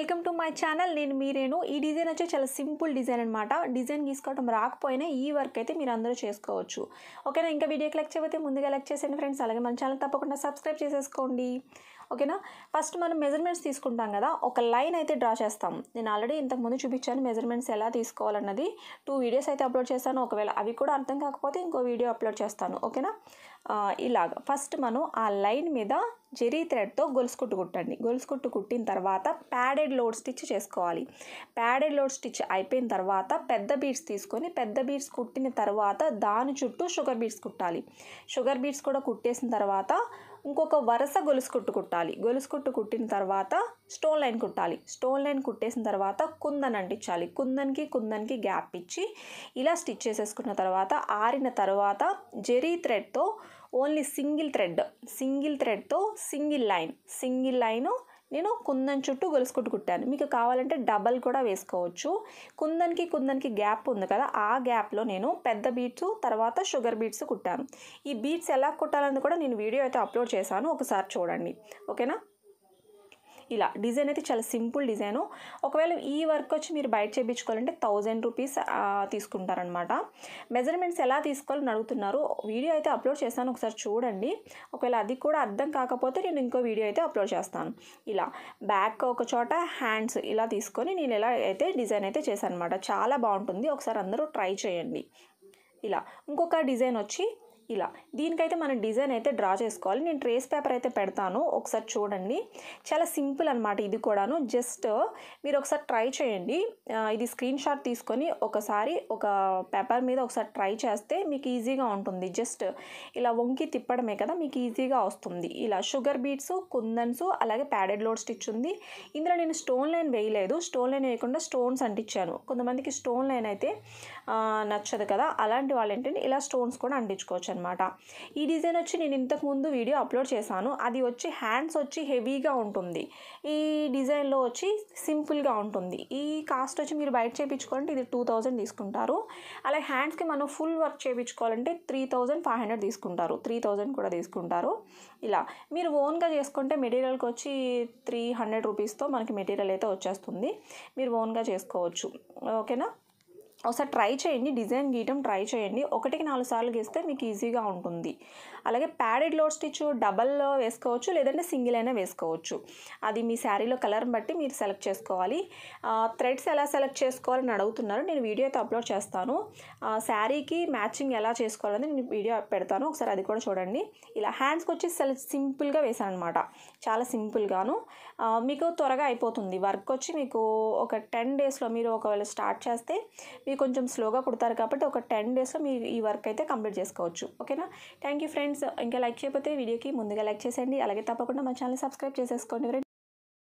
Welcome to my channel. నేను మీరేను. ఈ design వచ్చి చాలా సింపుల్ డిజైన్ అనమాట. డిజైన్ గీసుకోవడం రాకపోయినా ఈ వర్క్ అయితే మీరు అందరూ చేసుకోవచ్చు. ఓకేనా? ఇంకా వీడియోకి లైక్ చేయకపోతే ముందుగా లైక్ చేసేయండి ఫ్రెండ్స్. అలాగే మన ఛానల్ తప్పకుండా సబ్స్క్రైబ్ చేసేసుకోండి. ఓకేనా? ఫస్ట్ మనం మెజర్మెంట్స్ తీసుకుంటాం కదా, ఒక లైన్ అయితే డ్రా చేస్తాం. నేను ఆల్రెడీ ఇంతకుముందు చూపించాను మెజర్మెంట్స్ ఎలా తీసుకోవాలన్నది. 2 వీడియోస్ అయితే అప్లోడ్ చేస్తాను. ఒకవేళ అవి కూడా అర్థం కాకపోతే ఇంకో వీడియో అప్లోడ్ చేస్తాను. ఓకేనా? ఇలాగ ఫస్ట్ మనం ఆ లైన్ మీద జెరీ థ్రెడ్తో గొలుసు కుట్టు కుట్టండి. గొలుసు కుట్టు కుట్టిన తర్వాత ప్యాడెడ్ లోడ్ స్టిచ్ చేసుకోవాలి. ప్యాడెడ్ లోడ్ స్టిచ్ అయిపోయిన తర్వాత పెద్ద బీడ్స్ తీసుకొని పెద్ద బీడ్స్ కుట్టిన తర్వాత దాని చుట్టూ షుగర్ బీడ్స్ కుట్టాలి. షుగర్ బీడ్స్ కూడా కుట్టేసిన తర్వాత ఇంకొక వరుస గొలుసు కుట్టు కుట్టాలి. గొలుసు కుట్టు కుట్టిన తర్వాత స్టోన్ లైన్ కుట్టాలి. స్టోన్ లైన్ కుట్టేసిన తర్వాత కుందన్ అంటించాలి. కుందన్కి గ్యాప్ ఇచ్చి ఇలా స్టిచ్ చేసేసుకున్న తర్వాత ఆరిన తర్వాత జెరీ థ్రెడ్తో ఓన్లీ సింగిల్ థ్రెడ్తో సింగిల్ లైన్ నేను కుందన్ చుట్టూ గొలుసు కుట్టు కుట్టాను. మీకు కావాలంటే డబల్ కూడా వేసుకోవచ్చు. కుందన్కి గ్యాప్ ఉంది కదా, ఆ గ్యాప్లో నేను పెద్ద బీడ్స్ తర్వాత షుగర్ బీడ్స్ కుట్టాను. ఈ బీడ్స్ ఎలా కుట్టాలని కూడా నేను వీడియో అయితే అప్లోడ్ చేశాను, ఒకసారి చూడండి. ఓకేనా? ఇలా డిజైన్ అయితే చాలా సింపుల్ డిజైను. ఒకవేళ ఈ వర్క్ వచ్చి మీరు బయట చేయించుకోవాలంటే 1000 రూపీస్ తీసుకుంటారనమాట. మెజర్మెంట్స్ ఎలా తీసుకోవాలని అడుగుతున్నారు. వీడియో అయితే అప్లోడ్ చేస్తాను, ఒకసారి చూడండి. ఒకవేళ అది కూడా అర్థం కాకపోతే నేను ఇంకో వీడియో అయితే అప్లోడ్ చేస్తాను. ఇలా బ్యాక్ ఒక చోట హ్యాండ్స్ ఇలా తీసుకొని నేను ఎలా అయితే డిజైన్ అయితే చేశాను అనమాట. చాలా బాగుంటుంది, ఒకసారి అందరూ ట్రై చేయండి. ఇలా ఇంకొక డిజైన్ వచ్చి ఇలా దీనికైతే మనం డిజైన్ అయితే డ్రా చేసుకోవాలి. నేను ట్రేస్ పేపర్ అయితే పెడతాను, ఒకసారి చూడండి. చాలా సింపుల్ అనమాట ఇది కూడాను. జస్ట్ మీరు ఒకసారి ట్రై చేయండి. ఇది స్క్రీన్ షాట్ తీసుకొని ఒకసారి ఒక పేపర్ మీద ఒకసారి ట్రై చేస్తే మీకు ఈజీగా ఉంటుంది. జస్ట్ ఇలా వంకి తిప్పడమే కదా, మీకు ఈజీగా వస్తుంది. ఇలా షుగర్ బీడ్స్, కుందన్స్, అలాగే ప్యాడెడ్ లోడ్ స్టిచ్ ఉంది. ఇందులో నేను స్టోన్ లైన్ వేయలేదు. స్టోన్ లైన్ వేయకుండా స్టోన్స్ అంటించాను. కొంతమందికి స్టోన్ లైన్ అయితే నచ్చదు కదా, అలాంటి వాళ్ళు ఏంటంటే ఇలా స్టోన్స్ కూడా అంటించుకోవచ్చు అనమాట. ఈ డిజైన్ వచ్చి నేను ఇంతకుముందు వీడియో అప్లోడ్ చేశాను. అది వచ్చి హ్యాండ్స్ వచ్చి హెవీగా ఉంటుంది, ఈ డిజైన్లో వచ్చి సింపుల్గా ఉంటుంది. ఈ కాస్ట్ వచ్చి మీరు బయట చేయించుకోవాలంటే ఇది 2000 తీసుకుంటారు. అలాగే హ్యాండ్స్కి మనం ఫుల్ వర్క్ చేయించుకోవాలంటే 3500 తీసుకుంటారు, 3000 కూడా తీసుకుంటారు. ఇలా మీరు ఓన్గా చేసుకుంటే మెటీరియల్కి వచ్చి 300 రూపీస్తో మనకి మెటీరియల్ అయితే వచ్చేస్తుంది. మీరు ఓన్గా చేసుకోవచ్చు. ఓకేనా? ఒకసారి ట్రై చేయండి, డిజైన్ గీయటం ట్రై చేయండి. 1కి 4 సార్లు గీస్తే మీకు ఈజీగా ఉంటుంది. అలాగే ప్యాడెడ్ లోడ్ స్టిచ్ డబల్ వేసుకోవచ్చు, లేదంటే సింగిల్ అయినా వేసుకోవచ్చు. అది మీ శారీలో కలర్ బట్టి మీరు సెలెక్ట్ చేసుకోవాలి. థ్రెడ్స్ ఎలా సెలెక్ట్ చేసుకోవాలని అడుగుతున్నారు. నేను వీడియో అయితే అప్లోడ్ చేస్తాను. శారీకి మ్యాచింగ్ ఎలా చేసుకోవాలని నేను వీడియో పెడతాను, ఒకసారి అది కూడా చూడండి. ఇలా హ్యాండ్స్కి వచ్చి సింపుల్గా వేసాను అనమాట. చాలా సింపుల్గాను మీకు త్వరగా అయిపోతుంది. వర్క్ వచ్చి మీకు ఒక 10 డేస్లో మీరు ఒకవేళ స్టార్ట్ చేస్తే మీరు కొంచెం స్లోగా కుడతారు కాబట్టి ఒక 10 డేస్లో మీరు ఈ వర్క్ అయితే కంప్లీట్ చేసుకోవచ్చు. ఓకేనా? Thank you friends. ఇంకా లైక్ చేయకపోతే వీడియోకి ముందుగా లైక్ చేసేయండి. అలాగే తప్పకుండా మా ఛానల్ సబ్స్క్రైబ్ చేసేసుకోండి ఫ్రెండ్స్.